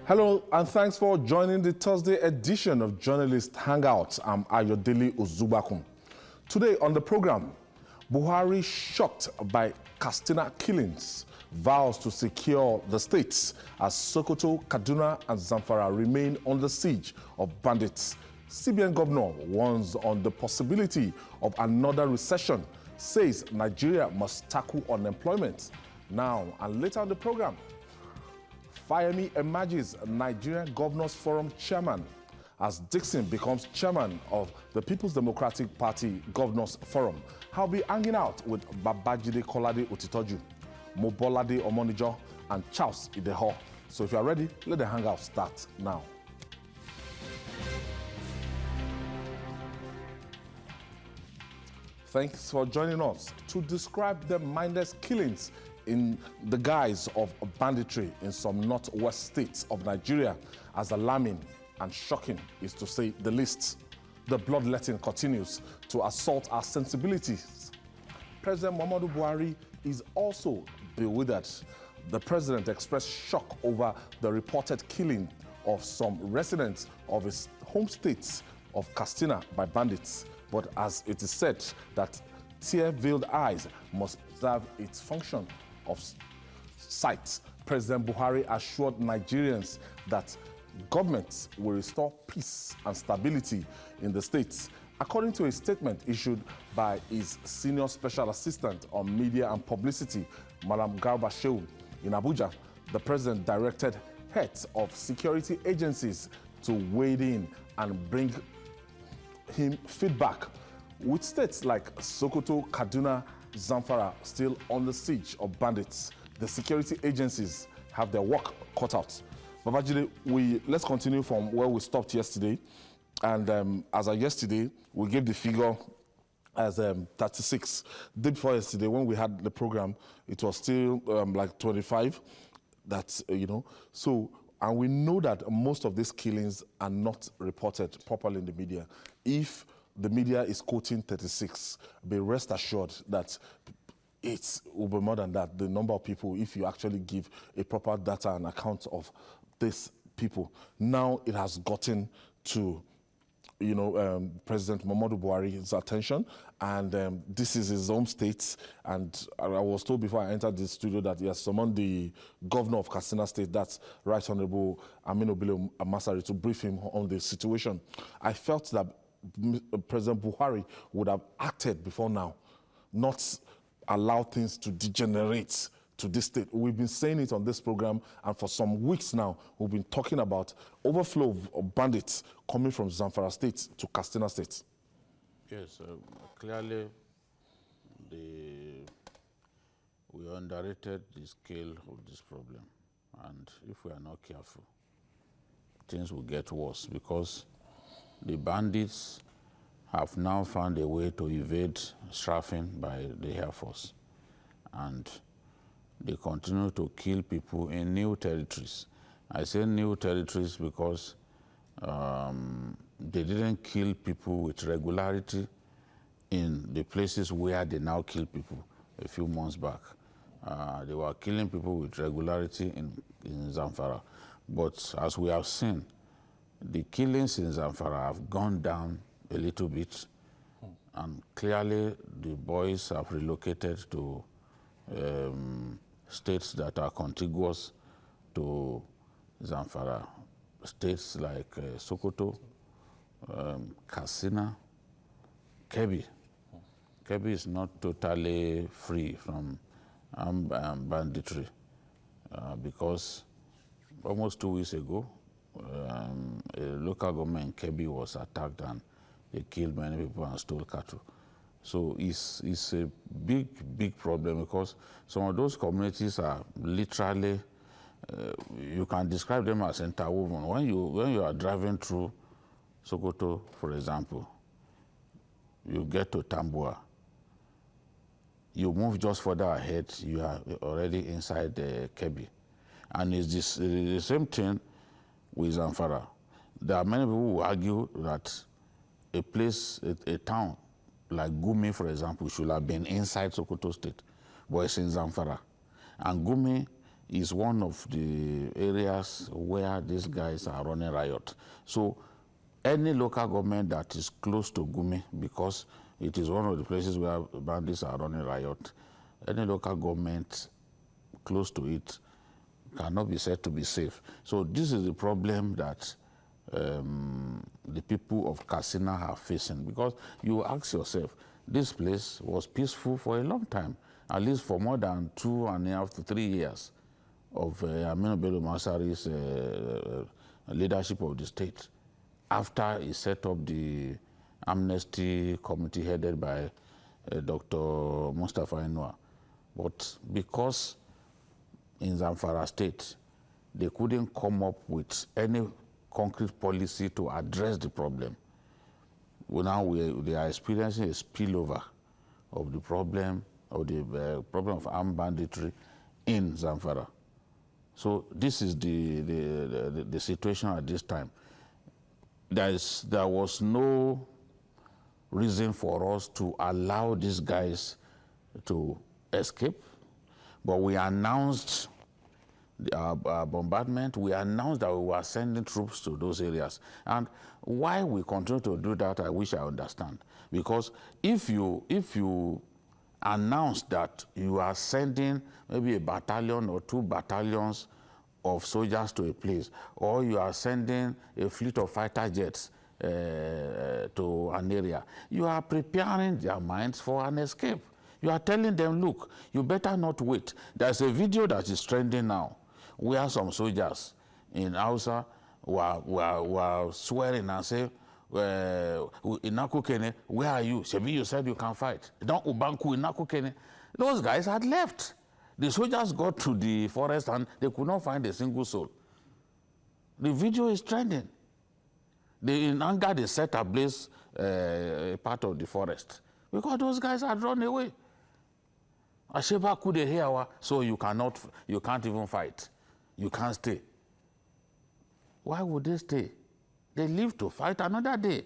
Hello, and thanks for joining the Thursday edition of Journalist Hangout. I'm Ayodele Ozubakun. Today on the program, Buhari shocked by Katsina killings, vows to secure the states as Sokoto, Kaduna and Zamfara remain under siege of bandits. CBN governor warns on the possibility of another recession, says Nigeria must tackle unemployment. Now and later on the program, Fayemi emerges Nigerian Governors Forum chairman as Dixon becomes chairman of the People's Democratic Party Governors Forum. I'll be hanging out with Babajide Kolade Otitoju, Mobolade Omonijo, and Charles Ideho. So if you are ready, let the hangout start now. Thanks for joining us to describe the mindless killings in the guise of banditry in some northwest states of Nigeria as alarming and shocking is to say the least. The bloodletting continues to assault our sensibilities. President Muhammadu Buhari is also bewildered. The president expressed shock over the reported killing of some residents of his home state of Katsina by bandits. But as it is said that tear-veiled eyes must serve its function of sight, President Buhari assured Nigerians that government will restore peace and stability in the states. According to a statement issued by his senior special assistant on media and publicity, Madam Garba Shehu, in Abuja, the president directed heads of security agencies to wade in and bring him feedback. With states like Sokoto, Kaduna, Zamfara still on the siege of bandits, the security agencies have their work cut out. Babajide, let's continue from where we stopped yesterday. And as of yesterday, we gave the figure as 36. The day before yesterday, when we had the program, it was still like 25. That's, so, and we know that most of these killings are not reported properly in the media. If the media is quoting 36, be rest assured that it will be more than that, the number of people, if you actually give a proper data and account of these people. Now it has gotten to, President Muhammadu Buhari's attention, and this is his home state. And I was told before I entered the studio that he has summoned the governor of Katsina State, that's Right Honorable Aminu Bello Amasari, to brief him on the situation. I felt that President Buhari would have acted before now, not allow things to degenerate to this state. We've been saying it on this program, and for some weeks now, we've been talking about overflow of bandits coming from Zamfara State to Katsina State. Yes, clearly we underrated the scale of this problem, and if we are not careful, things will get worse, because the bandits have now found a way to evade strafing by the Air Force, and they continue to kill people in new territories. I say new territories because they didn't kill people with regularity in the places where they now kill people a few months back. They were killing people with regularity in Zamfara. But as we have seen, the killings in Zamfara have gone down a little bit, and clearly the boys have relocated to states that are contiguous to Zamfara, states like Sokoto, Katsina, Kebbi. Kebbi is not totally free from banditry because almost 2 weeks ago, a local government in Kebbi was attacked and they killed many people and stole cattle. So it's a big problem, because some of those communities are literally, you can describe them as interwoven. When you are driving through Sokoto, for example, you get to Tambua, you move just further ahead, you are already inside the Kebbi. And it's the same thing with Zamfara. There are many people who argue that a town like Gumi, for example, should have been inside Sokoto State, but it's in Zamfara. And Gumi is one of the areas where these guys are running riot. So any local government that is close to Gumi, because it is one of the places where bandits are running riot, any local government close to it cannot be said to be safe. So this is the problem that the people of Katsina are facing, because you ask yourself, this place was peaceful for a long time, at least for more than 2.5 to 3 years of Aminu Bello Masari's leadership of the state, after he set up the amnesty committee headed by Dr. Mustafa Inua. But because in Zamfara state, they couldn't come up with any concrete policy to address the problem, they are experiencing a spillover of the problem of armed banditry in Zamfara. So this is the situation at this time. There was no reason for us to allow these guys to escape, but we announced bombardment. We announced that we were sending troops to those areas. And why we continue to do that, I wish I understand. Because if you announce that you are sending maybe a battalion or 2 battalions of soldiers to a place, or you are sending a fleet of fighter jets to an area, you are preparing their minds for an escape. You are telling them, look, you better not wait. There's a video that is trending now where some soldiers in Hausa were swearing and say, Inakukene, where are you? Shebi, you said you can fight. Don't Ubanku Inakukene. Those guys had left. The soldiers got to the forest and they could not find a single soul. The video is trending. In anger, they set ablaze a part of the forest because those guys had run away. Asheba could hear, so you can't even fight. You can't stay. Why would they stay? They live to fight another day.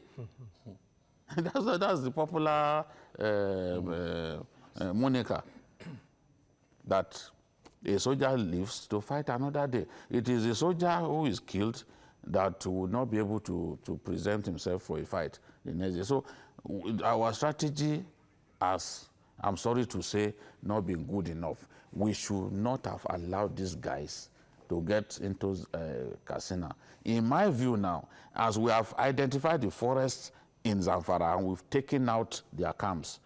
That's the popular moniker, that a soldier lives to fight another day. It is a soldier who is killed that would not be able to present himself for a fight the next day. So our strategy, as I'm sorry to say, not been good enough. We should not have allowed these guys to get into Katsina. In my view now, as we have identified the forests in Zamfara and we've taken out their camps,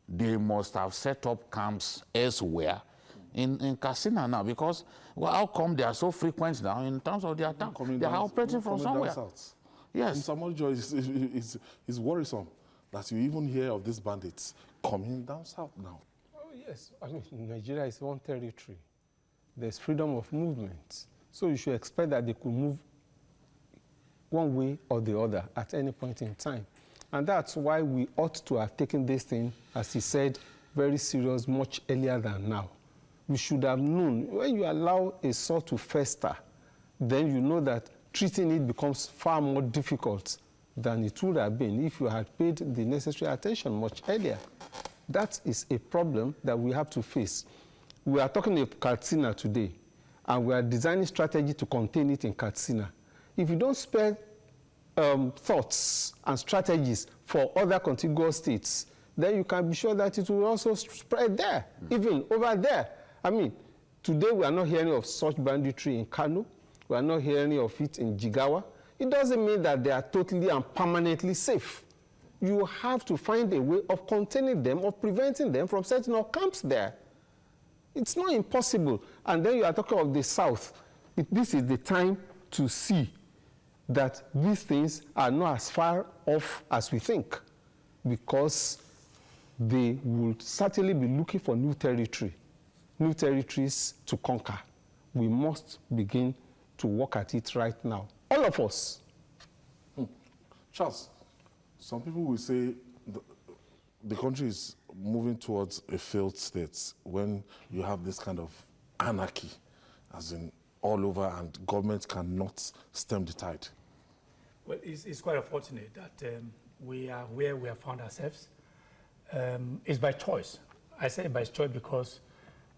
they must have set up camps elsewhere in Katsina now, because how come they are so frequent now in terms of their attack? They are operating from somewhere. Yes. In Samojo, it's worrisome that you even hear of these bandits coming down south now. Oh, yes. I mean, Nigeria is one territory. There's freedom of movement. So you should expect that they could move one way or the other at any point in time. And that's why we ought to have taken this thing, as he said, very serious much earlier than now. We should have known, when you allow a sore to fester, then you know that treating it becomes far more difficult than it would have been if you had paid the necessary attention much earlier. That is a problem that we have to face. We are talking about Katsina today, and we are designing strategy to contain it in Katsina. If you don't spare thoughts and strategies for other contiguous states, then you can be sure that it will also spread there, even over there. I mean, today we are not hearing of such banditry in Kano. We are not hearing of it in Jigawa. It doesn't mean that they are totally and permanently safe. You have to find a way of containing them, of preventing them from setting up camps there. It's not impossible. And then you are talking of the South. This is the time to see that these things are not as far off as we think, because they will certainly be looking for new territories to conquer. We must begin to work at it right now. All of us. Charles, some people will say the country is moving towards a failed state when you have this kind of anarchy, as in all over, and government cannot stem the tide. Well, it's quite unfortunate that we are where we have found ourselves. It's by choice. I say by choice because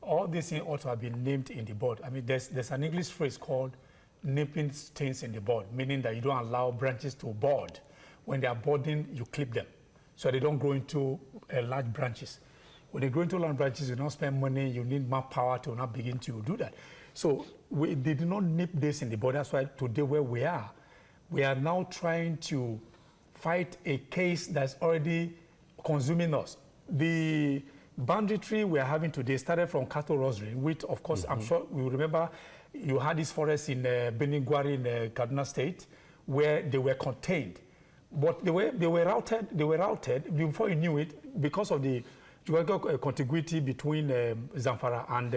all these things ought to have been named in the board. I mean, there's an English phrase called nipping things in the bud, meaning that you don't allow branches to bud. When they are budding, you clip them so they don't grow into large branches. When they grow into large branches, you don't spend money, you need more power to not begin to do that. So they did not nip this in the bud. That's why today where we are now trying to fight a case that's already consuming us. The banditry we are having today started from cattle rustling, which of course I'm sure we remember you had this forest in Beningwari in Kaduna State where they were contained. But they were routed before you knew it because of the geographical contiguity between Zamfara and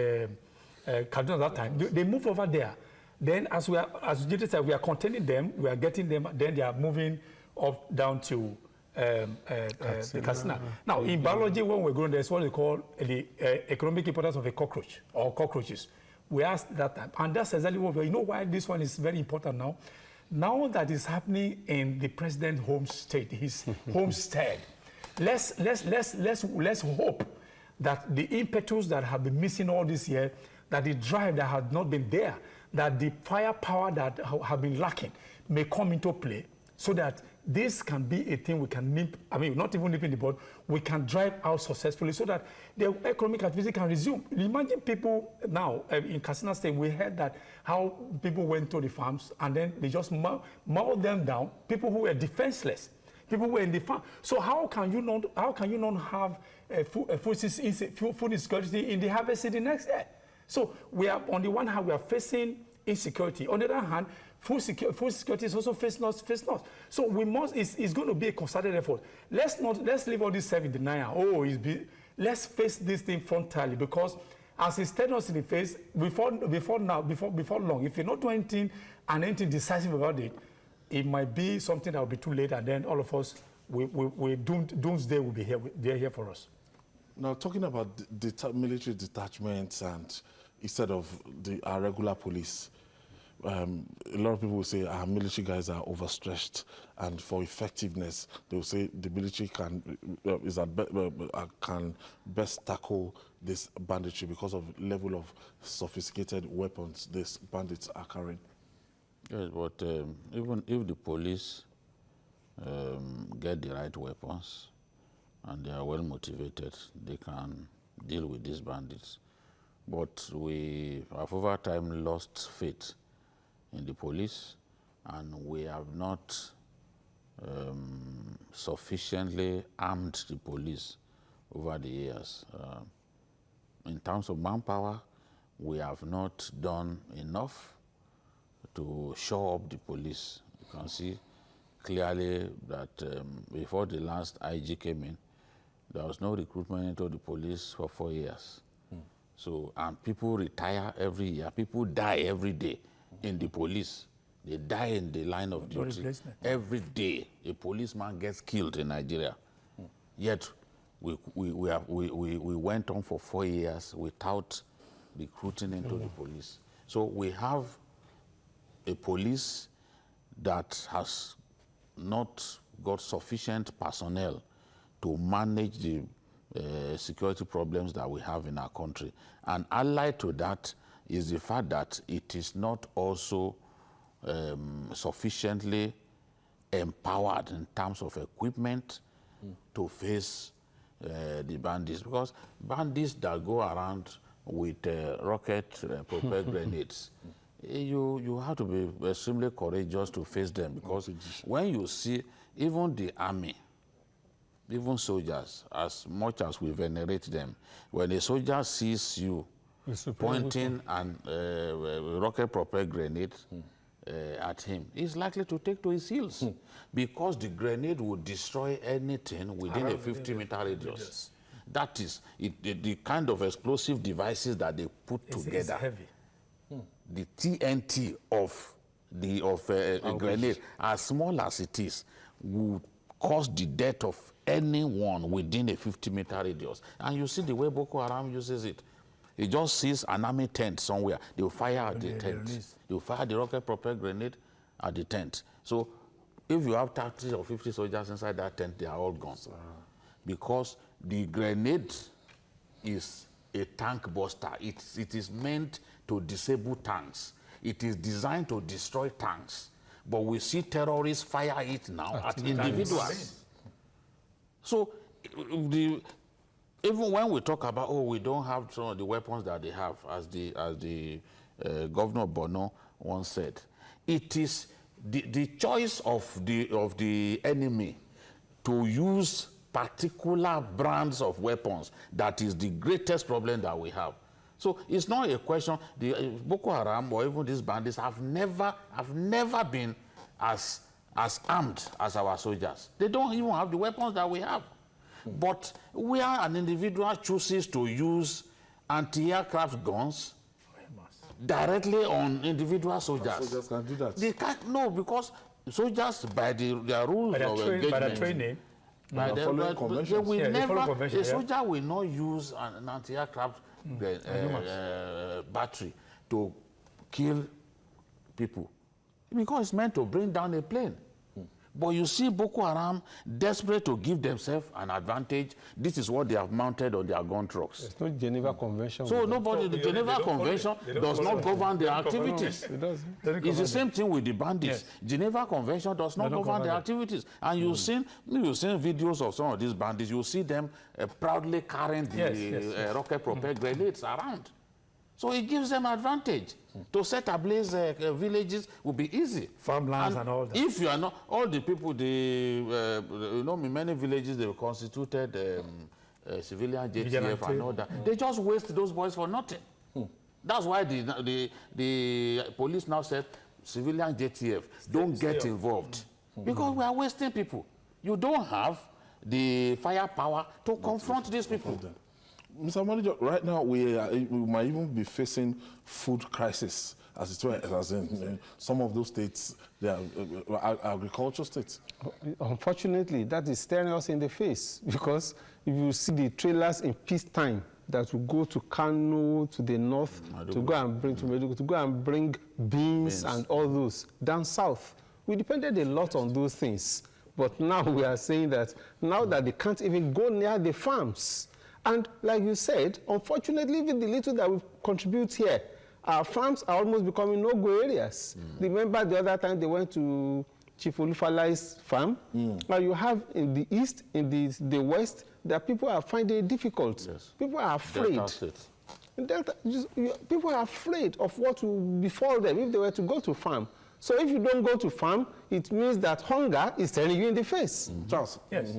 Kaduna at that time. They moved over there. Then as Jide said, we are containing them, we are getting them, then they are moving up down to Katsina. Now, in biology, when we're growing, there's what we call the economic importance of a cockroach or cockroaches. We asked that time, and that's exactly what you know why this one is very important now. Now that is happening in the president's home state, his homestead, let's hope that the impetus that have been missing all this year, that the drive that had not been there, that the firepower that have been lacking may come into play, so that this can be a thing we can nip, I mean, not even nip in the bud, we can drive out successfully so that the economic activity can resume. Imagine people now, in Katsina State, we heard that how people went to the farms and then they just mowed them down, people who were defenseless, people who were in the farm. So how can you not have food insecurity in the harvest season next year? So we are, on the one hand, we are facing insecurity. On the other hand, food security is also facing us. So we must. It's going to be a concerted effort. Let's leave all this self-denial. Let's face this thing frontally, because as it's staring us in the face, before long, if you're not doing anything and anything decisive about it, it might be something that will be too late, and then all of us, doomsday will be here. They're here for us. Now, talking about military detachments and instead of our regular police, a lot of people will say our military guys are overstretched, and for effectiveness, they will say the military can best tackle this banditry because of level of sophisticated weapons these bandits are carrying. Yes, but even if the police get the right weapons and they are well motivated, they can deal with these bandits. But we have over time lost faith in the police, and we have not sufficiently armed the police over the years. In terms of manpower, we have not done enough to shore up the police. You can see clearly that before the last IG came in, there was no recruitment into the police for 4 years. So, and people retire every year. People die every day in the police. They die in the line of duty. Every day, a policeman gets killed in Nigeria. Yet, we went on for 4 years without recruiting into the police. So we have a police that has not got sufficient personnel to manage the security problems that we have in our country. And allied to that is the fact that it is not also sufficiently empowered in terms of equipment to face the bandits. Because bandits that go around with rocket-propelled grenades, you have to be extremely courageous to face them, because when you see even the army, even soldiers, as much as we venerate them, when a soldier sees you pointing and rocket-propelled grenade at him, he's likely to take to his heels, because the grenade will destroy anything within a 50-meter radius. That is the kind of explosive devices that they put together. It's heavy. The TNT of a grenade, as small as it is, will cause the death of anyone within a 50-meter radius. And you see the way Boko Haram uses it. He just sees an army tent somewhere. They will fire at the tent. They will fire the rocket-propelled grenade at the tent. So if you have 30 or 50 soldiers inside that tent, they are all gone. Because the grenade is a tank buster. It is meant to disable tanks. It is designed to destroy tanks. But we see terrorists fire it now at individuals. So even when we talk about, oh, we don't have some of the weapons that they have, as the Governor Bono once said, it is the choice of the enemy to use particular brands of weapons that is the greatest problem that we have. So it's not a question. The Boko Haram or even these bandits have never been as armed as our soldiers. They don't even have the weapons that we have. But where an individual chooses to use anti-aircraft guns directly on individual soldiers. Soldiers can do that. They can't, no, because soldiers, by their rules of engagement, by the training, following conventions. they will never, convention, a soldier will not use an anti-aircraft battery to kill people, because it's meant to bring down a plane. But you see Boko Haram desperate to give themselves an advantage. This is what they have mounted on their gun trucks. There's no Geneva Convention. So nobody, the Geneva Convention does not govern their activities. It doesn't. It's the same thing with the bandits. Yes. Geneva Convention does not govern their activities. And you've seen videos of some of these bandits. You see them proudly carrying the rocket-propelled grenades around. So it gives them advantage. To set ablaze villages will be easy. Farmlands and all that. If you are not, all the people, you know, in many villages, they constituted civilian JTF and all that. They just waste those boys for nothing. That's why the police now said, civilian JTF, don't get involved. Because we are wasting people. You don't have the firepower to confront these people. Mr. Manager, right now we might even be facing food crisis, as it were, as in some of those states, they are agricultural states. Unfortunately, that is staring us in the face, because if you see the trailers in peacetime that will go to Kano, to the north, to go and bring beans and all those down south, we depended a lot on those things. But now we are saying that now that they can't even go near the farms. And like you said, unfortunately, even the little that we contribute here, our farms are almost becoming no-go areas. Remember the other time they went to Chief Olufalai's farm? Now you have in the east, in the west, that people are finding it difficult. Yes. People are afraid. People are afraid of what will befall them if they were to go to farm. So if you don't go to farm, it means that hunger is staring you in the face. Charles? Yes.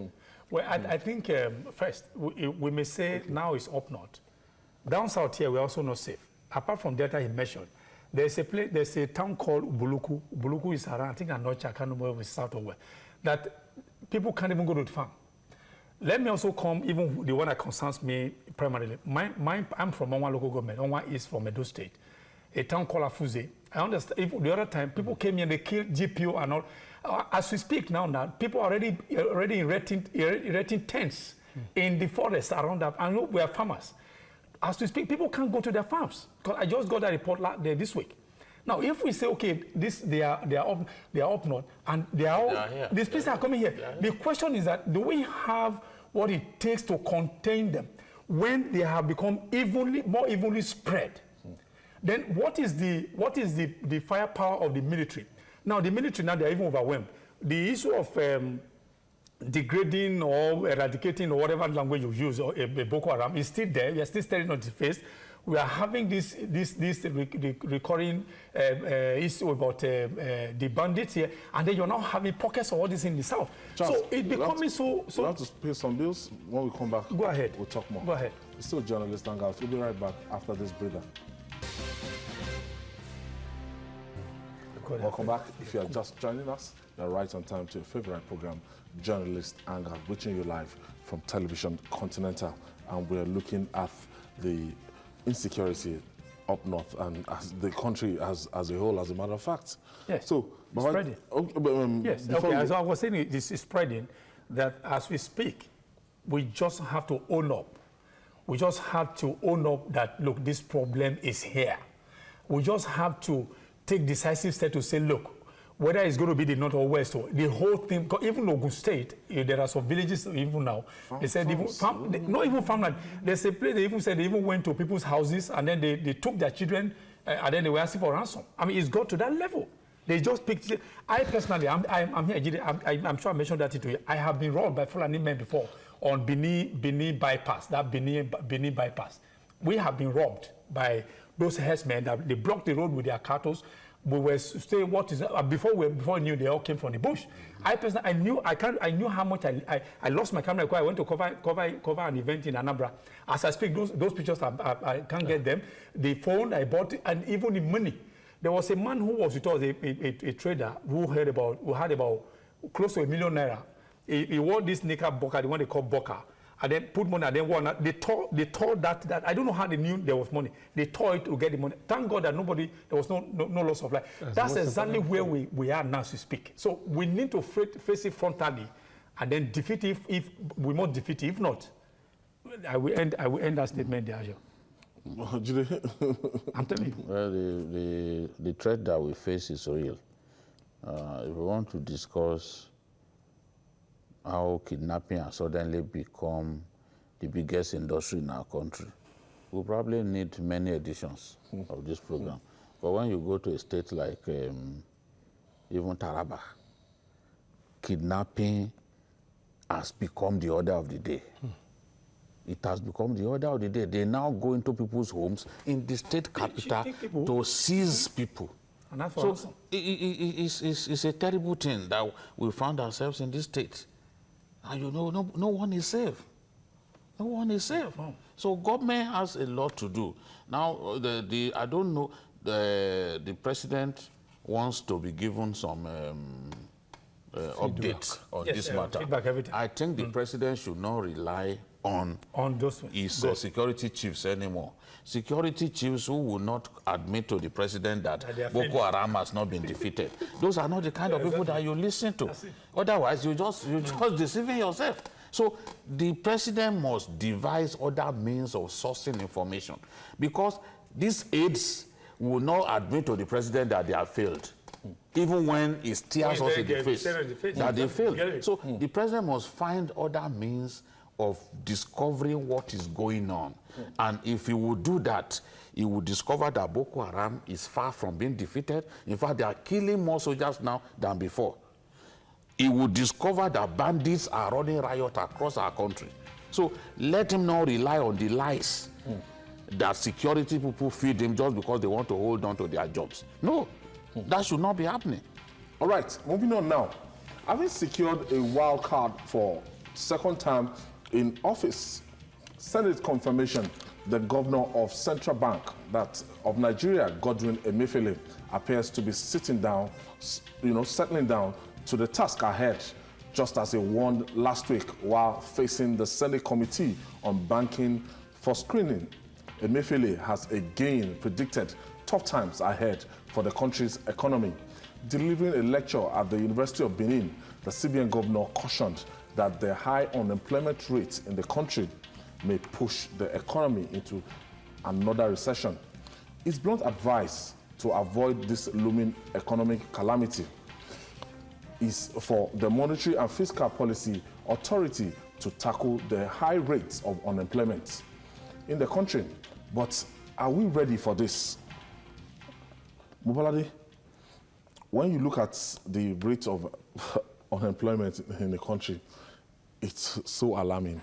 Well, I think first, we may say now it's up north. Down south here, we're also not safe. Apart from Delta he mentioned, there's a town called Ubuluku. Ubuluku is around, I think, Anocha, I can't remember if it's south or west, that people can't even go to the farm. Let me also come, even the one that concerns me primarily. I'm from Onwa local government. Onwa is from Edo State. A town called Afuze. I understand, if the other time, people came here and they killed GPO and all. As we speak now, people are already erecting tents in the forest around that. And look, we are farmers. As we speak, people can't go to their farms. Because I just got that report this week. Now, if we say, okay, they are up north, and these places are coming here. The question is that, do we have what it takes to contain them when they have become more evenly spread? Then what is the firepower of the military? Now, the military now, they're even overwhelmed. The issue of degrading or eradicating or whatever language you use, or Boko Haram, is still there. We are still staring on the face. We are having this recurring issue about the bandits here, and then you're now having pockets of all this in the south. Charles, so it's becoming so... We have to pay some bills. When we come back, go ahead. We'll talk more. Go ahead. It's still Journalist Hangouts. We'll be right back after this breather. Welcome back. If you are just joining us, you're right on time to your favorite program, Journalist Hangout, reaching you live from Television Continental. And we're looking at the insecurity up north and as the country as a whole, as a matter of fact. Yes. So, spreading. Yes. Okay, as I was saying, this is spreading, that as we speak, we just have to own up. We just have to own up that, look, this problem is here. We just have to take decisive steps to say, look, whether it's going to be the north or west, or the whole thing, even Ogun State, there are some villages even now. They said not even farmland. There's a place they even said they even went to people's houses and then they took their children and then they were asking for ransom. I mean, it's got to that level. They just picked. I personally, I'm here. I'm sure I mentioned that to you. I have been robbed by Fulani men before on Benin bypass. That Benin bypass. We have been robbed by those herdsmen. That they blocked the road with their cattle. We were saying what is before we knew they all came from the bush. I personally, I knew how much I lost my camera. I went to cover an event in Anambra. As I speak, those pictures I can't get them. The phone I bought, and even the money. There was a man who was with us, a trader who had about close to $1 million naira. He wore this knicker boka, the one they call boka, and then put money, and then one. They tore that. I don't know how they knew there was money. They tore it to get the money. Thank God that there was no loss of life. That's exactly where we are now to speak. So we need to face it frontally, and then defeat it if we must defeat it. If not, I will end that statement there. I'm telling you. Well, the threat that we face is real. If we want to discuss how kidnapping has suddenly become the biggest industry in our country, we'll probably need many editions of this program. But when you go to a state like even Taraba, kidnapping has become the order of the day. It has become the order of the day. They now go into people's homes in the state capital to seize people. And that's so awesome. It's a terrible thing that we found ourselves in this state. And you know, no one is safe. No one is safe. Oh. So government has a lot to do. Now, I don't know, the president wants to be given some updates on this matter. Feedback, everything. I think the president should not rely on those his security chiefs anymore. Security chiefs who will not admit to the president that Boko Haram has not been defeated. Those are not the kind of people that you listen to. Otherwise, you're just deceiving yourself. So the president must devise other means of sourcing information, because these aides will not admit to the president that they have failed, even when it stares us in the face that they failed. So the president must find other means of discovering what is going on. And if he would do that, he would discover that Boko Haram is far from being defeated. In fact, they are killing more soldiers now than before. He would discover that bandits are running riot across our country. So let him not rely on the lies that security people feed him just because they want to hold on to their jobs. No, that should not be happening. All right, moving on now. Having secured a wild card for second time in office, Senate confirmation, the governor of Central Bank of Nigeria, Godwin Emefiele, appears to be settling down to the task ahead, just as he warned last week while facing the Senate Committee on Banking for screening. Emefiele has again predicted tough times ahead for the country's economy. Delivering a lecture at the University of Benin, the CBN governor cautioned that the high unemployment rate in the country may push the economy into another recession. His blunt advice to avoid this looming economic calamity is for the Monetary and Fiscal Policy Authority to tackle the high rates of unemployment in the country. But are we ready for this? Mubalade, when you look at the rate of unemployment in the country, it's so alarming.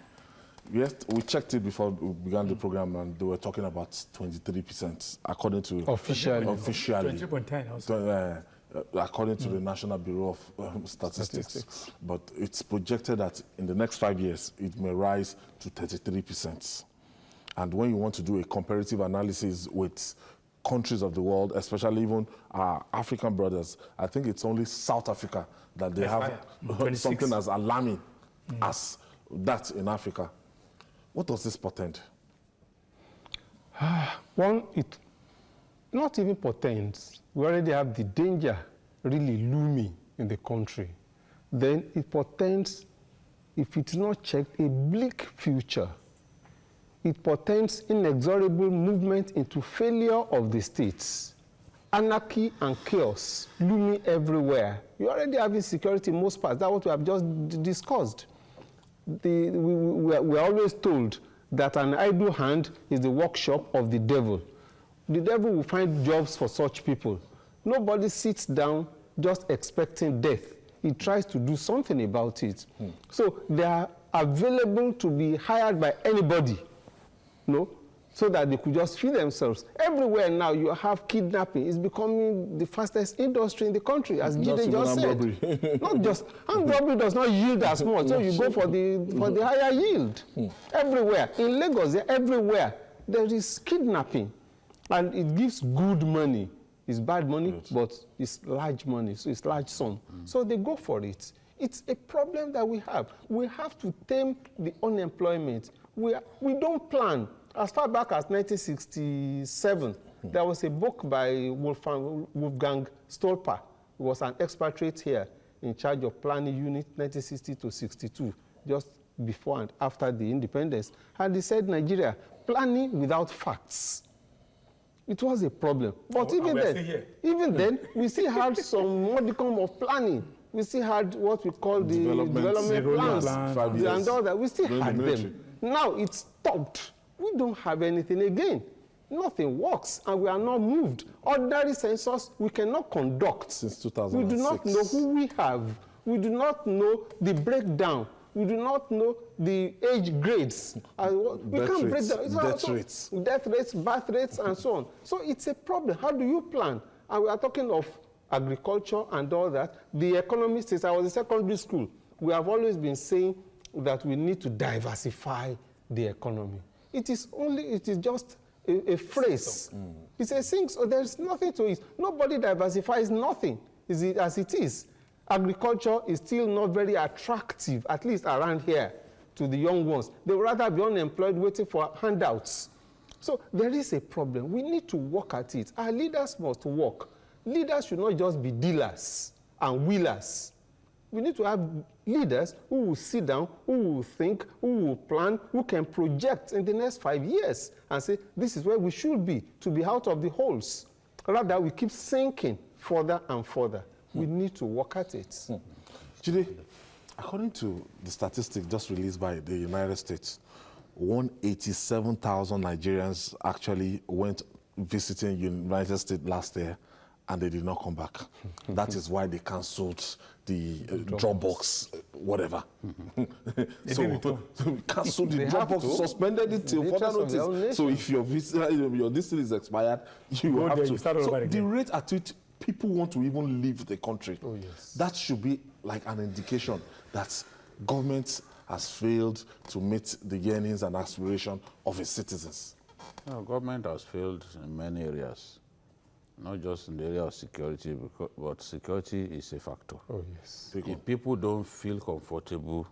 Yes, we checked it before we began the program, and they were talking about 23%, according to officially 23.10 according to the National Bureau of Statistics. But it's projected that in the next 5 years, it may rise to 33%. And when you want to do a comparative analysis with countries of the world, especially even our African brothers, I think it's only South Africa that they have something as alarming as that in Africa. What does this portend? One, it not even portends. We already have the danger really looming in the country. Then it portends, if it's not checked, a bleak future. It portends inexorable movement into failure of the states. anarchy and chaos looming everywhere. You already have insecurity in most parts. That's what we have just discussed. We're always told that an idle hand is the workshop of the devil. The devil will find jobs for such people. Nobody sits down just expecting death. He tries to do something about it. So they are available to be hired by anybody, so that they could just feed themselves. Everywhere now you have kidnapping. It's becoming the fastest industry in the country, as Jide just said. Not just, armed robbery does not yield as much, so you go for the higher yield. Everywhere, in Lagos, everywhere, there is kidnapping. And it gives good money. It's bad money, but it's large money, so it's large sum. So they go for it. It's a problem that we have. We have to tame the unemployment. We don't plan. As far back as 1967, there was a book by Wolfgang Stolper, who was an expatriate here in charge of planning unit 1960 to 62, just before and after the independence. And he said, Nigeria, planning without facts. It was a problem. But even then, we still had some modicum of planning. We still had what we call the development plans and all that. We still had them. Now it's stopped. We don't have anything again. Nothing works, and we are not moved. Ordinary census, we cannot conduct. Since 2006. We do not know who we have. We do not know the breakdown. We do not know the age grades. We can't break down. Death rates, birth rates, and so on. So it's a problem. How do you plan? And we are talking of agriculture and all that. The economists, since I was in secondary school, we have always been saying that we need to diversify the economy. It is just a phrase. It's a thing, so there's nothing to it. Nobody diversifies nothing, is it as it is. Agriculture is still not very attractive, at least around here, to the young ones. They would rather be unemployed waiting for handouts. So there is a problem. We need to work at it. Our leaders must work. Leaders should not just be dealers and wheelers. We need to have leaders who will sit down, who will think, who will plan, who can project in the next 5 years and say, this is where we should be, to be out of the holes. Rather, we keep sinking further and further. We need to work at it. Jide, according to the statistics just released by the United States, 187,000 Nigerians actually went visiting the United States last year, and they did not come back. That is why they cancelled the Dropbox, whatever. So we cancelled the Dropbox, suspended it till further notice. So if your visa, your distance is expired, you have to. So the rate at which people want to even leave the country, that should be like an indication that government has failed to meet the yearnings and aspirations of its citizens. No, government has failed in many areas. Not just in the area of security, but security is a factor. If people don't feel comfortable,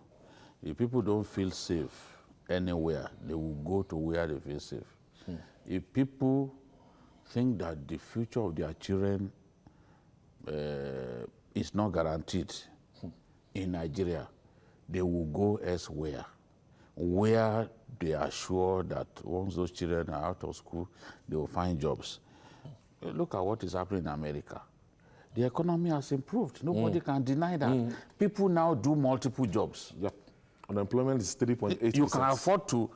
if people don't feel safe anywhere, they will go to where they feel safe. If people think that the future of their children is not guaranteed in Nigeria, they will go elsewhere, where they are sure that once those children are out of school, they will find jobs. Look at what is happening in America. The economy has improved. Nobody can deny that. People now do multiple jobs. Unemployment is 3.8%. You can afford to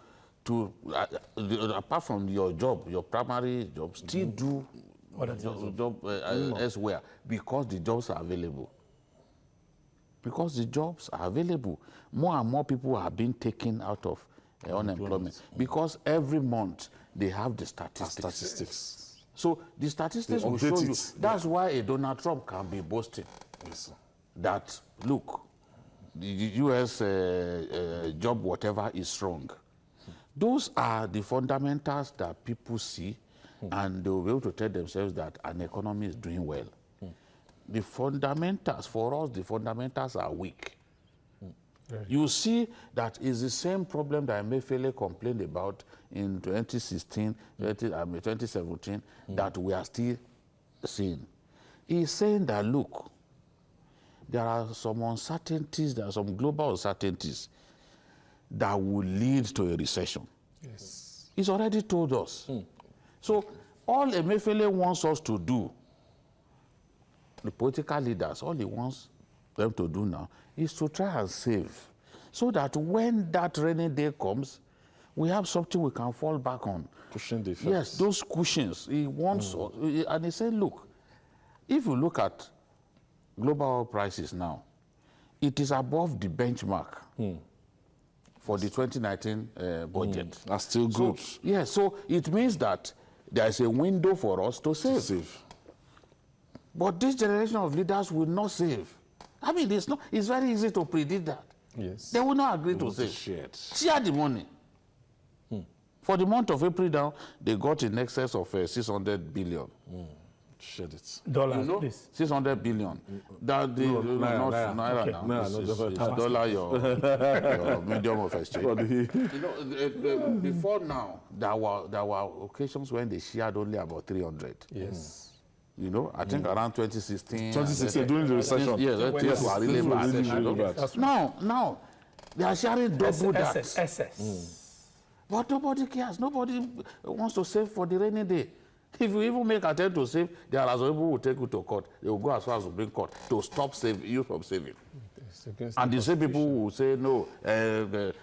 apart from your job, your primary job, still do job elsewhere because the jobs are available. Because the jobs are available. More and more people are being taken out of unemployment because every month they have the statistics. So the statistics will show you. That's why a Donald Trump can be boasting that, look, the U.S. job whatever is strong. Those are the fundamentals that people see, and they will be able to tell themselves that an economy is doing well. The fundamentals, for us, the fundamentals are weak. You see that is the same problem that Emefiele complained about in 2016, 2017, that we are still seeing. He's saying that, look, there are some uncertainties, there are some global uncertainties that will lead to a recession. He's already told us. So all Emefiele wants us to do the political leaders, all he wants them to do now is to try and save, so that when that rainy day comes, we have something we can fall back on. Pushing the effects. Yes, those cushions. He wants, and he said, look, if you look at global oil prices now, it is above the benchmark for the 2019 budget. That's still good. So, yeah, so it means that there is a window for us to save. But this generation of leaders will not save. I mean, it's very easy to predict that. Yes. They will not agree to save. Share the money. For the month of April now, they got in excess of 600 billion. Shed it. Dollars, You know, please. 600 billion. That the naira now. It's dollar your medium of exchange. Before now, there were occasions when they shared only about 300. Yes. You know, I think around 2016. 2016, during the recession. Things were really bad. Now, they are sharing double that. SS. But nobody cares. Nobody wants to save for the rainy day. If you even make attempt to save, there are some people who will take you to court. They will go as far as Supreme Court to stop you from saving. And the same people who will say, no, the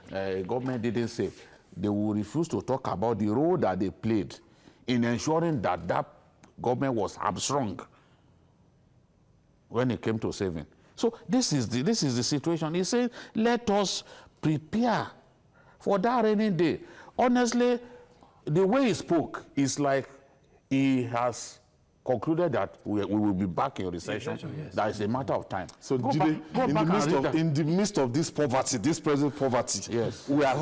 government didn't save. They will refuse to talk about the role that they played in ensuring that that government was hamstrung when it came to saving. So this is the situation. He said, let us prepare for that rainy day. Honestly, the way he spoke is like he has concluded that we will be back in recession. Yes. That is a matter of time. So in the midst of this poverty, this present poverty, yes, we are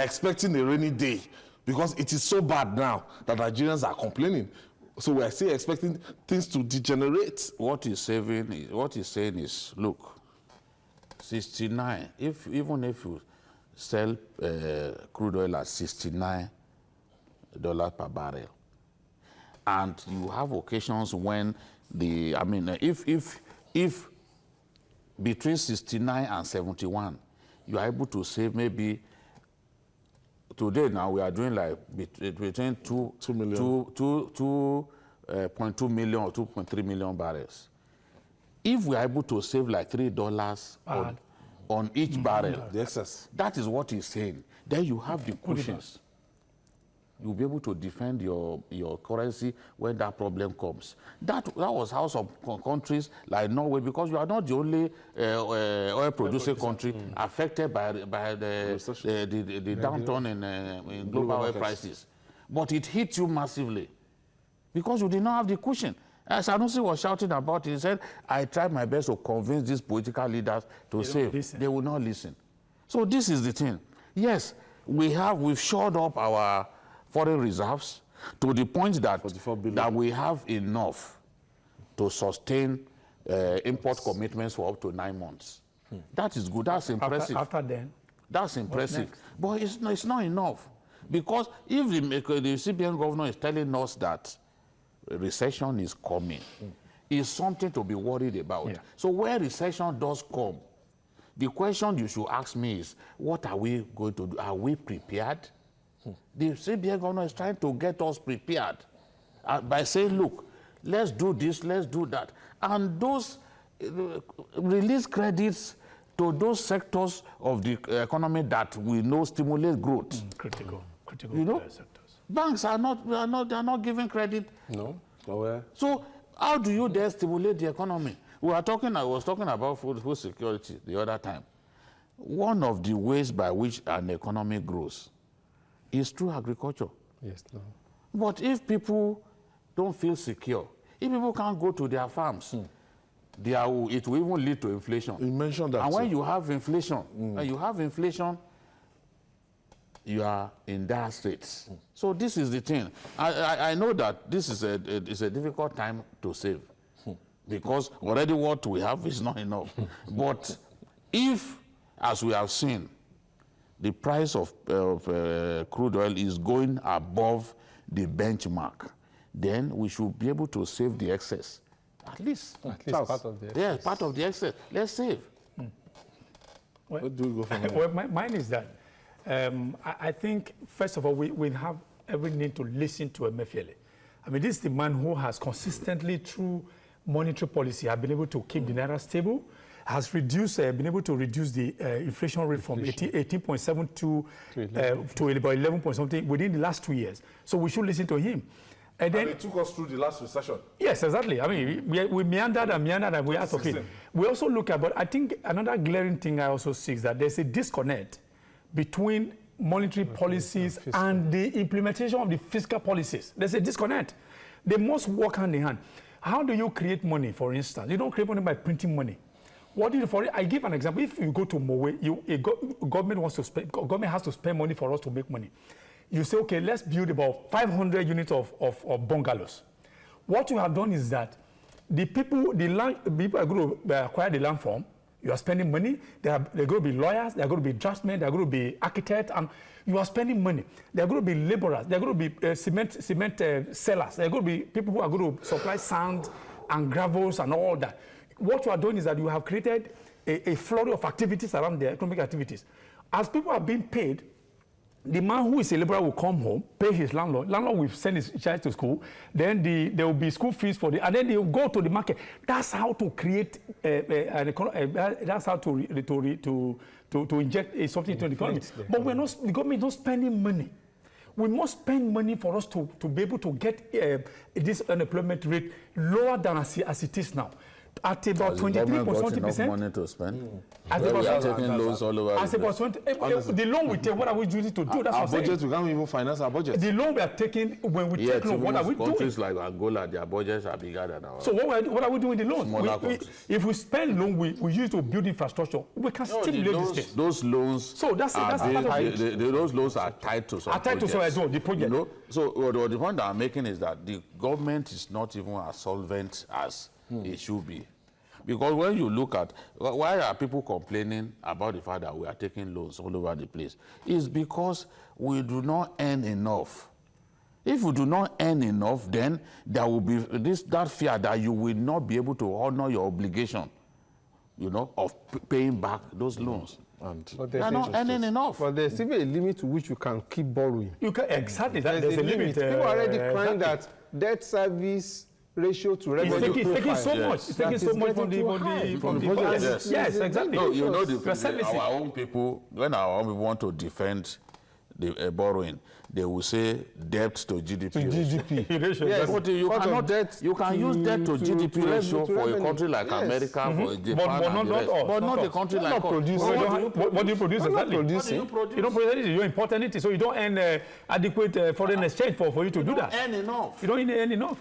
expecting a rainy day, because it is so bad now that Nigerians are complaining. So we are still expecting things to degenerate. What he's saying is, look, 69. Even if you sell crude oil at $69 per barrel, and you have occasions when if between 69 and 71, you are able to save maybe, today now we are doing like between 2.2 million or 2.3 million barrels. If we are able to save like $3 on each barrel, the excess, that is what he's saying. Then you have the cushions. You'll be able to defend your currency when that problem comes. That was how some countries like Norway, because you are not the only oil producing country affected by the downturn in global oil prices. But it hit you massively because you did not have the cushion. As Sanusi was shouting about it, he said, I tried my best to convince these political leaders to save. They will not listen. So this is the thing. Yes, we've shored up our foreign reserves to the point that we have enough to sustain import commitments for up to 9 months. That is good. That's impressive. After then? That's impressive. But it's not enough. Because if the CBN governor is telling us that recession is coming, it's something to be worried about. Yeah. So where recession does come, the question you should ask me is, what are we going to do? Are we prepared? The CBN governor is trying to get us prepared by saying, look, let's do this, let's do that. And those release credits to those sectors of the economy that we know stimulate growth. Critical sectors. Banks are not giving credit. No. Nowhere. So how do you then stimulate the economy? I was talking about food security the other time. One of the ways by which an economy grows is through agriculture. Yes, no. But if people don't feel secure, if people can't go to their farms, it will even lead to inflation. You mentioned that. And when you have inflation, you are in dire straits. So this is the thing. I know that this is a difficult time to save because already what we have is not enough. But if, as we have seen, the price of crude oil is going above the benchmark, then we should be able to save the excess. At least part of the excess. Yeah, part of the excess. Let's save. Where do we go from there? Well, mine is that I think, first of all, we have every need to listen to Emefiele. I mean, this is the man who has consistently, through monetary policy have been able to keep the naira stable, has reduced, been able to reduce the inflation rate from 18.7 to about 11 point something within the last 2 years. So we should listen to him. And then it took us through the last recession. Yes, exactly. I mean, we meandered and we asked, okay. We also look at, but I think another glaring thing I also see is that there's a disconnect between monetary policies and the implementation of the fiscal policies. There's a disconnect. They must work hand in hand. How do you create money, for instance? You don't create money by printing money. What do you do for it? I give an example. If you go to Mowe, government wants to spend, government has to spend money for us to make money. You say, okay, let's build about 500 units of bungalows. What you have done is that the people are going to acquire the land from, you are spending money, they're going to be lawyers, they're going to be draftsmen, they're going to be architects, and you are spending money. They're going to be laborers, they're going to be cement sellers, they're going to be people who are going to supply sand and gravels and all that. What you are doing is that you have created a flurry of activities around the economic activities. As people are being paid, the man who is a laborer will come home, pay his landlord. Landlord will send his child to school. Then there will be school fees for and then they will go to the market. That's how to create an economy. That's how to inject something into the economy. But the government is not spending money. We must spend money for us to be able to get this unemployment rate lower than as it is now. At about 23.20%. Money to spend. As we are taking loans all over. As about 20. The loan we take, what are we doing to do? That's our budget, we can't even finance our budget. The loan we are taking, when we take loan, what are we doing? Countries like Angola, their budgets are bigger than ours. So what are we doing with the loans? If we spend loan, we use it to build infrastructure. We can stimulate this thing. Those loans. So that's part of it. Those loans are tied to some projects. The project. You know? So the point that I'm making is that the government is not even as solvent as it should be. Because when you look at, why are people complaining about the fact that we are taking loans all over the place? It's because we do not earn enough. If we do not earn enough, then there will be that fear that you will not be able to honor your obligation, you know, of paying back those loans. But they are not earning enough. But there's even a limit to which you can keep borrowing. You can, exactly. There's a limit. People are already crying that debt service ratio to revenue it's taking so much. It's taking so much from the budget. Yes, exactly. No, you know, our own people, when our own people want to defend the borrowing, they will say debt to GDP. To GDP. ratio. Yes. But you can use debt to GDP ratio for a country like America, for Japan, but not a country like us. What do you produce exactly? You don't produce anything. You import anything, so you don't earn adequate foreign exchange for you to do that. You don't earn enough. You don't earn enough.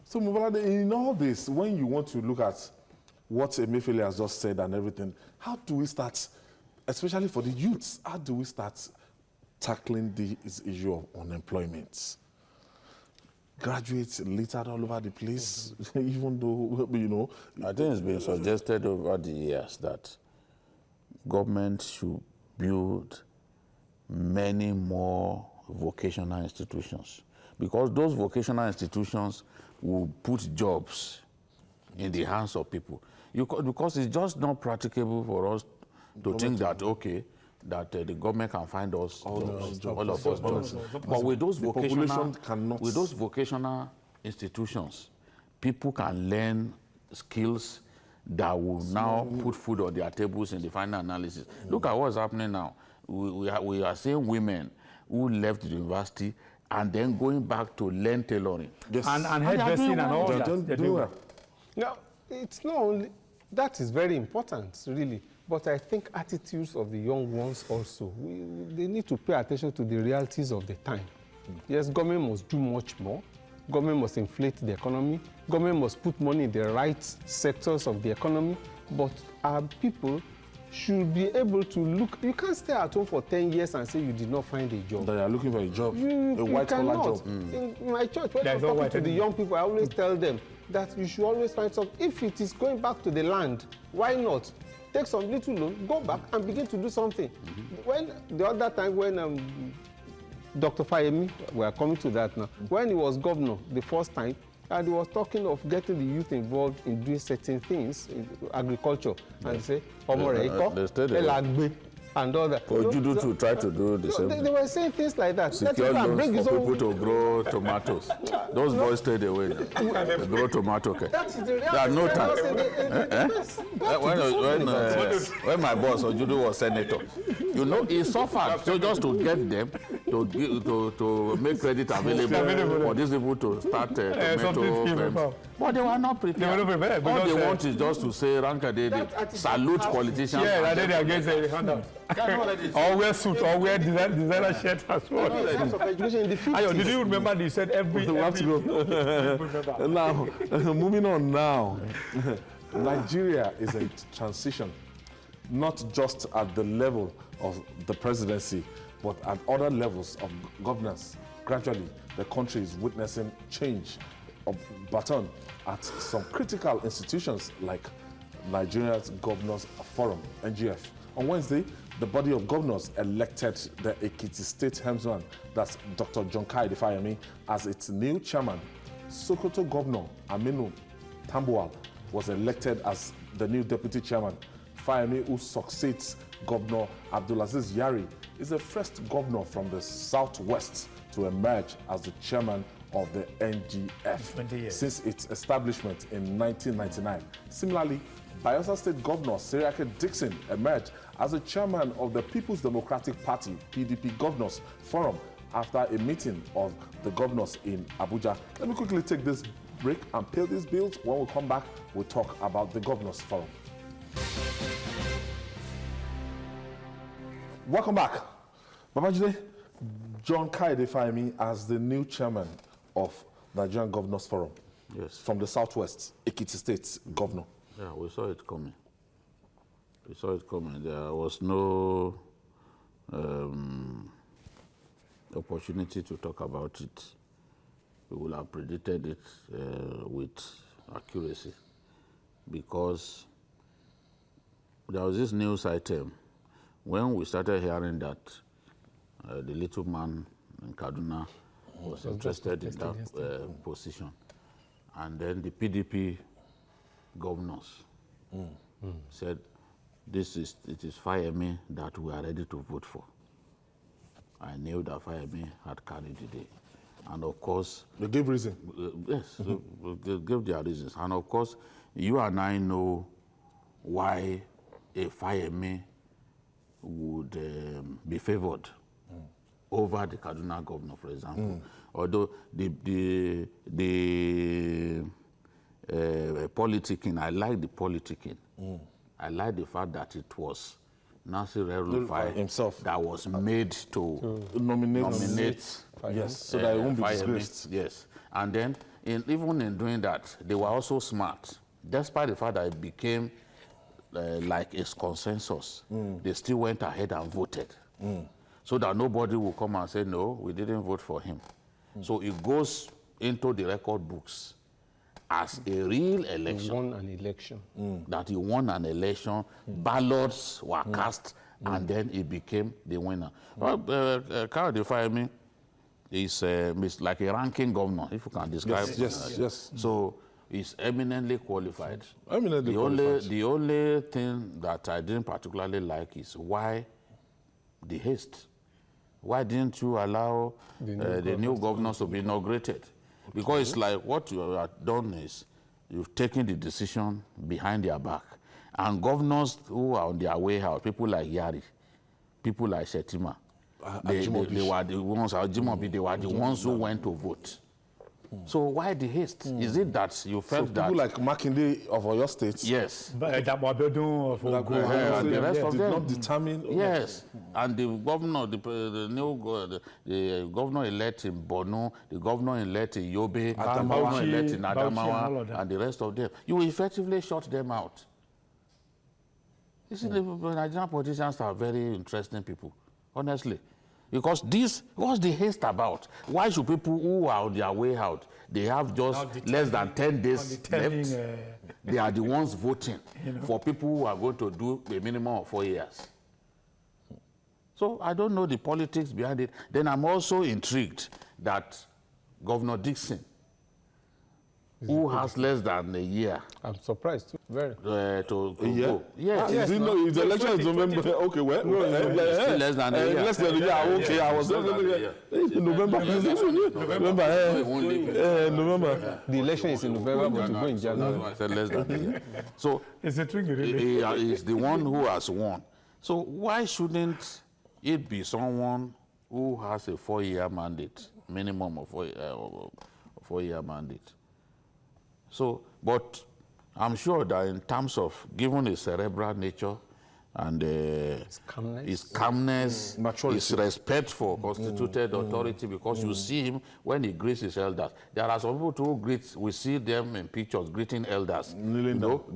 So, Mubalade, in all this, when you want to look at what Emefiele has just said and everything, how do we start, especially for the youths, how do we start tackling this issue of unemployment? Graduates littered all over the place, even though, you know. I think it's been suggested over the years that government should build many more vocational institutions, because those vocational institutions will put jobs in the hands of people. Because it's just not practicable for us to think that, okay, that the government can find us all of those jobs. But with those vocational institutions, people can learn skills that will now put food on their tables in the final analysis. Look at what's happening now. We are seeing women who left the university and then going back to learn tailoring. Yes. And hairdressing and all that. Now, it's not only, that is very important, really. But I think attitudes of the young ones also, they need to pay attention to the realities of the time. Yes, government must do much more. Government must inflate the economy. Government must put money in the right sectors of the economy. But our people should be able to look. You can't stay at home for 10 years and say you did not find a job. That you are looking for a job, a white-collar job. In my church, when I'm talking to the young people, I always tell them that you should always find something. If it is going back to the land, why not? Take some little loan, go back and begin to do something. When the other time when Dr. Fayemi, we are coming to that now, when he was governor the first time, and he was talking of getting the youth involved in doing certain things in agriculture, and say, and all that. For Judo to try to do the same. They were saying things like that. Secure loans for people to grow tomatoes. Those boys stayed away. They grow tomato. Okay. That is the reality. There are no time. When my boss Ojudu was senator, you know, he suffered so just to get them to make credit available for these people to start tomato farms. But they were not prepared. They were not prepared. All they want is just to say, Ranka, salute politicians. Yeah, and then they are against the handout. Or wear suit, or wear designer shirt as well. Ayo, did you remember they said every Now, moving on now. Nigeria is a transition, not just at the level of the presidency, but at other levels of governance. Gradually, the country is witnessing change of baton at some critical institutions like Nigeria's Governors Forum, NGF. On Wednesday, the body of governors elected the Ekiti State helmsman, that's Dr. John Kaide-Fayemi, as its new chairman. Sokoto Governor Aminu Tambuwal was elected as the new deputy chairman. Fayemi, who succeeds Governor Abdulaziz Yari, is the first governor from the southwest to emerge as the chairman of the NGF since its establishment in 1999. Similarly, Bayelsa State Governor Seriake Dixon emerged as the chairman of the People's Democratic Party (PDP) Governors Forum after a meeting of the governors in Abuja. Let me quickly take this break and pay these bills. When we come back, we'll talk about the Governors Forum. Welcome back. Babajide, John Kaide-Fayemi as the new chairman of Nigerian Governors Forum. Yes. From the southwest, Ekiti State governor. Yeah, we saw it coming. We saw it coming. There was no opportunity to talk about it. We would have predicted it with accuracy because there was this news item when we started hearing that the little man in Kaduna was interested in that position. And then the PDP governors said, it is Fayemi that we are ready to vote for. I knew that Fayemi had carried the day. And of course... They gave reason? Yes, they gave their reasons. And of course, you and I know why a Fayemi would be favored over the Kaduna governor, for example. Although the politicking, I like the politicking. I like the fact that it was Nasir El-Rufai himself that was made to nominate yes, so that it won't be disgraced. Yes, and then even in doing that, they were also smart. Despite the fact that it became like a consensus, they still went ahead and voted. So that nobody will come and say, no, we didn't vote for him. So it goes into the record books as a real election. He won an election. That he won an election, ballots were cast, and then he became the winner. Kaide-Fayemi is like a ranking governor, if you can describe it. Yes. So he's eminently qualified. The only thing that I didn't particularly like is why the haste. Why didn't you allow the new governors to be inaugurated? Because it's like what you have done is you've taken the decision behind their back. And governors who are on their way out, people like Yari, people like Shetima, they were the ones, they were the ones who went to vote. So why the haste? Is it that you felt that... people like Makinde of Oyo State... Yes. And the rest of them did not determine... Yes. And the governor, the governor-elect in Borno, the governor-elect in Yobe, the governor-elect in Adamawa, and the rest of them, you effectively shut them out. You see, the Nigerian politicians are very interesting people, honestly. Because what's the haste about? Why should people who are on their way out, they have just less than 10 days left, they are the ones voting for people who are going to do a minimum of 4 years. So I don't know the politics behind it. Then I'm also intrigued that Governor Dixon who has less than a year I'm surprised too. Very. to Yeah. go. Yes. Yes, you know, his election is November. Okay, well, Still less than a year. less than a year. Okay, I was November. November. The election is in November, but to go in January. I said less than a year. So It's a trick, really. he is the one who has won. So why shouldn't it be someone who has a 4-year mandate, minimum of 4-year mandate? So, but I'm sure that in terms of given his cerebral nature and his calmness, maturity, his respect for constituted authority, because you see him when he greets his elders. There are some people who greet, we see them in pictures greeting elders,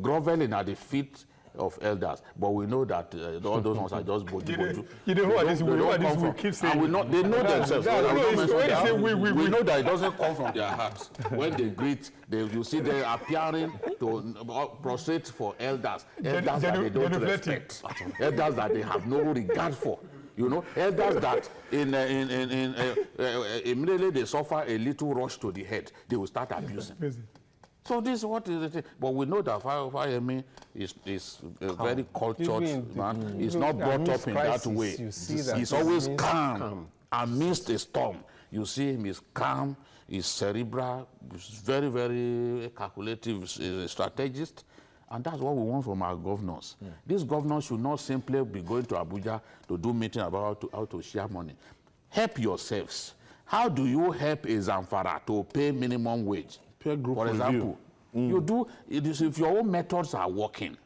groveling at the feet of elders, but we know that all those ones are just boju. You know who are these? We keep saying. And they know themselves. We know that it doesn't come from their hearts. When they greet, you see them appearing to prostrate for elders that they don't respect, elders that they have no regard for. You know, elders that immediately they suffer a little rush to the head, they will start abusing. So this is what is the thing. But we know that Fayemi is a very cultured man. He's not brought up in that way. He's always calm amidst a storm. You see him, he's calm, he's cerebral, he's very, very calculative, he's a strategist. And that's what we want from our governors. These governors should not simply be going to Abuja to do meeting about how to share money. Help yourselves. How do you help a Zamfara to pay minimum wage? Peer group For example, you do, if your own methods are working,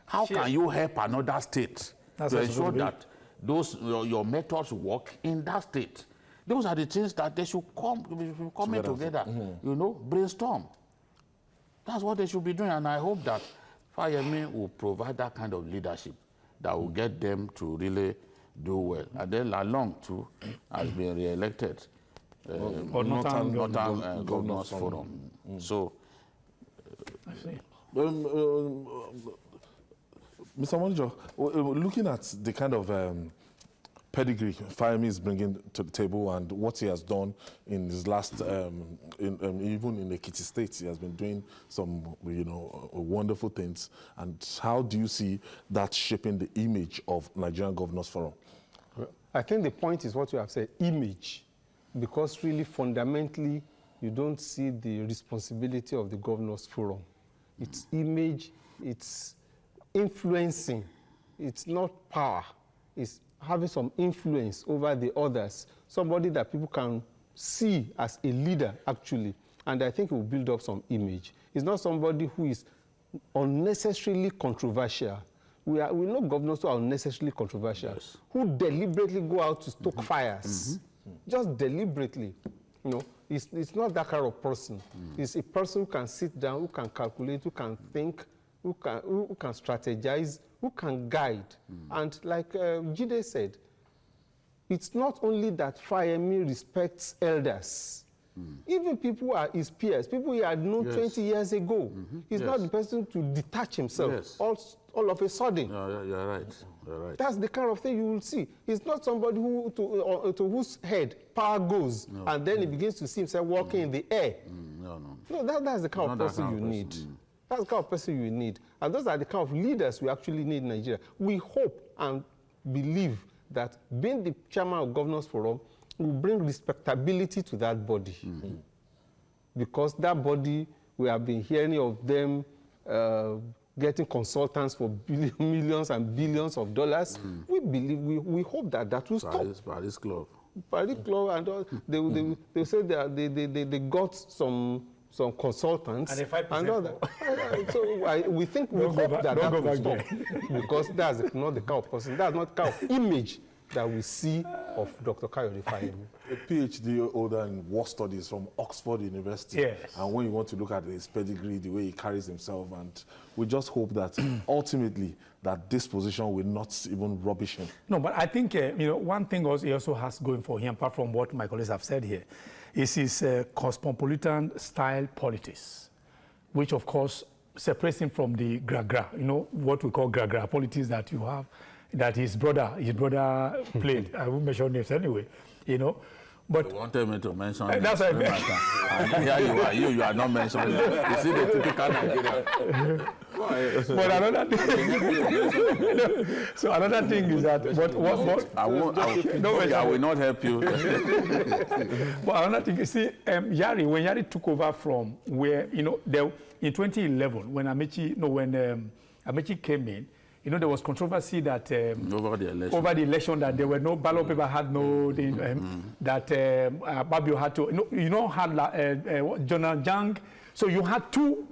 how can you help another state to ensure that your methods work in that state? Those are the things that they should come in together, you know, brainstorm. That's what they should be doing, and I hope that Fayemi will provide that kind of leadership that will get them to really do well. And then Lalong, too, has been re-elected. Northern Governors Forum. So, Mr. Monijo, looking at the kind of pedigree Fayemi is bringing to the table and what he has done in his last, even in Ekiti State, he has been doing some, you know, wonderful things. And how do you see that shaping the image of Nigerian Governors Forum? I think the point is what you have said, image. Because really, fundamentally, you don't see the responsibility of the Governors Forum. It's image, it's influencing, it's not power. It's having some influence over the others, somebody that people can see as a leader, actually. And I think it will build up some image. It's not somebody who is unnecessarily controversial. We know governors who are unnecessarily controversial, who deliberately go out to stoke fires. Just deliberately, you know, it's not that kind of person. It's a person who can sit down, who can calculate, who can think, who can strategize, who can guide. And like Jide said, it's not only that Fayemi respects elders. Even people who are his peers, people he had known 20 years ago. He's not the person to detach himself all of a sudden. You're right. You're right. That's the kind of thing you will see. He's not somebody who to whose head power goes, and then he begins to see himself walking in the air. No, that's the kind of person you need. That's the kind of person you need. And those are the kind of leaders we actually need in Nigeria. We hope and believe that being the chairman of Governors Forum will bring respectability to that body. Because that body, we have been hearing of them getting consultants for millions and billions of dollars. We believe, we hope that that will stop. Paris Club. Paris Club and all, they say they got some consultants and all that. So we think, we hope that will stop. Because that's not the kind of person, that's not the kind of image that we see of Dr. Kayode Fayemi. A PhD holder in war studies from Oxford University. And when you want to look at his pedigree, the way he carries himself, and we just hope that ultimately that this position will not even rubbish him. No, but I think you know, one thing he also has going for him, apart from what my colleagues have said here, is his cosmopolitan style politics, which of course separates him from the gra-gra, you know, what we call gra-gra politics that you have, that his brother played. I won't mention names anyway, you know. But You wanted me to mention that's it. right. And here you are not mentioning it. You see the typical Nigerian. But another thing, so another thing is that what I will not help you. but another thing, you see, Yari, when Yari took over from where, in 2011, when Amechi came in, there was controversy that Over the election. that there were no ballot paper, had no that Babio had to had Jonah Jang, so you had two.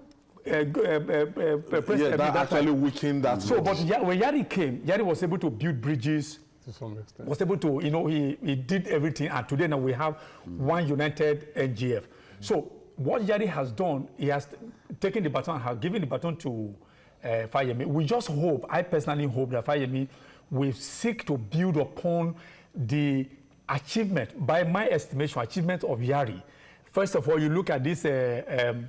That actually weakened that. So, but when Yari came, Yari was able to build bridges. To some extent. Was able to, he did everything, and today now we have one united NGF. So what Yari has done, he has taken the baton, has given the baton to Fayemi. We just hope, I personally hope that Fayemi will seek to build upon the achievement, by my estimation, achievement of Yari. First of all, you look at this having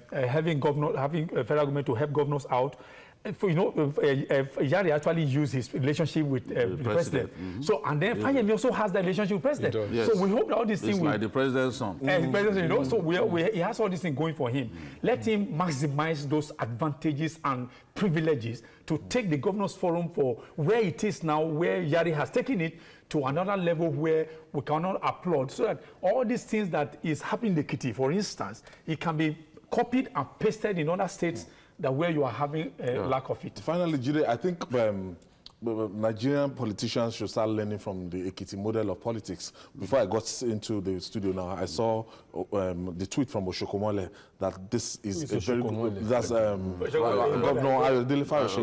federal government to help governors out. Yari actually used his relationship with the president. Mm-hmm. So, and then Fayemi also has that relationship with the president. Yes. So we hope that all these things will... like the president's son. The president, so he has all these things going for him. Let him maximize those advantages and privileges to take the governors forum for where it is now, where Yari has taken it to another level where we cannot applaud, so that all these things that is happening in Ekiti, for instance, it can be copied and pasted in other states that where you are having a lack of it. Finally, Jide, I think Nigerian politicians should start learning from the Ekiti model of politics. Before I got into the studio now, I saw the tweet from Oshokomole that this is a very good, that's Governor Ayodele Fayose.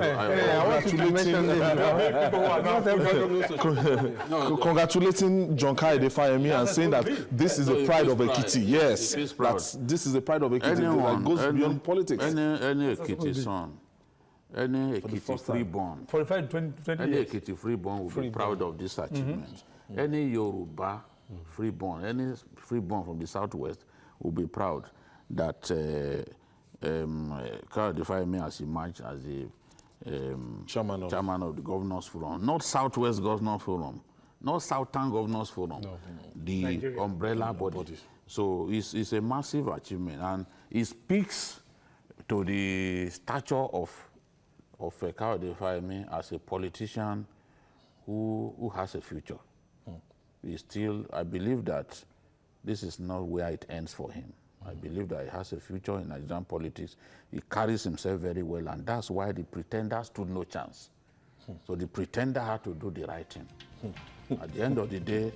Congratulating John Kaide Fayemi and saying that this is the pride of Ekiti. Yes, this is the pride of Ekiti that goes beyond politics. Any Ekiti son. Any Ekiti freeborn, any Ekiti freeborn will be proud of this achievement. Any Yoruba freeborn, any freeborn from the southwest will be proud that Kaide Fayemi has emerged as the chairman of the Governors Forum, not Southwest Governors Forum, not Southern Governors Forum, the Nigeria umbrella body. So it's a massive achievement, and it speaks to the stature of Kaide Fayemi as a politician who has a future. I believe that this is not where it ends for him. I believe that he has a future in Nigerian politics. He carries himself very well, and that's why the pretender stood no chance. So the pretender had to do the right thing. At the end of the day,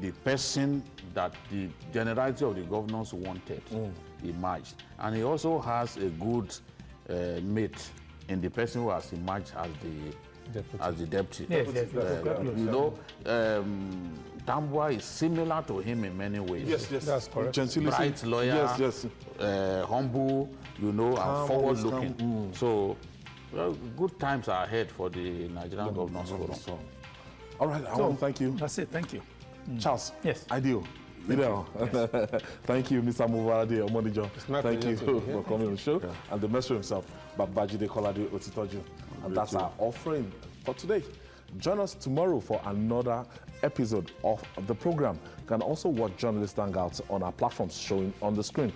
the person that the generality of the governors wanted emerged. And he also has a good mate in the person who has emerged as the deputy. Yes. Tambua is similar to him in many ways. Yes, that's correct. Bright lawyer, humble, and forward-looking. So, good times are ahead for the Nigerian Governors Forum. All right, I want to thank you. That's it, thank you. Charles, yes. Ideal. Thank you, Mr. Mubarade Omonijo. Thank you for coming on the show. And the master himself, Babajide Kolade Otitoju. And that's our offering for today. Join us tomorrow for another episode of the program. You can also watch Journalist Hangouts on our platforms showing on the screen.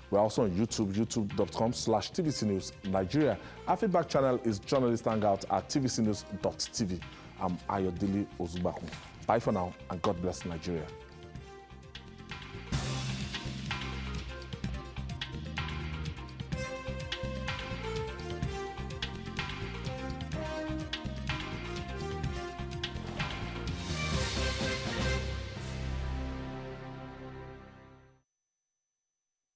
We're also on YouTube, youtube.com/TVC News Nigeria. Our feedback channel is Journalist Hangouts at tvcnews.tv. I'm Ayodele Ozubaku. Bye for now, and God bless Nigeria.